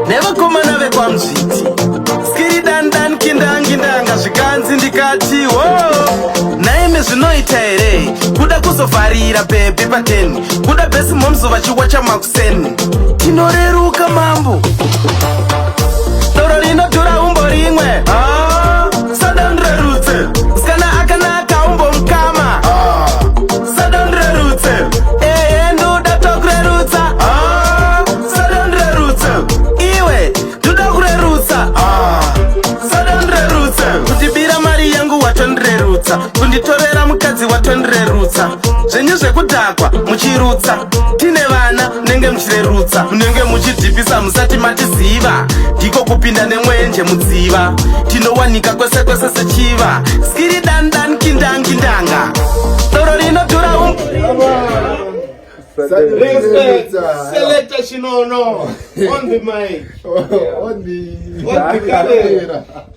nevakomana vekwamuzviti skiri dandan kindangindanga zvikanzi ndikati wo naime zvinoita here kuda kuzovharira bhebhi pateni kuda bhesi momzo vachiwacha makuseni tinoreruka mambo doro rinodhura umbo rimwe sadonrerutse sikana akanaka umbo mukama sadonrerutse nduda tokurerutsa sadonrerutse iwe nduda kurerutsa sadonrerutse kundibira mari yangu watondirerutsa kunditorera mukadzi watondirerutsa zvenyu zvekudhakwa muchirutsa tine vana munenge muchirerutsa munenge muchidhipisa musati matiziva ndiko kupinda nemwenje mudziva tinowanika kwese kwese sechiva skiri dandan kindangindanga doro rinodhura Selector Shinono on the mic on the camera.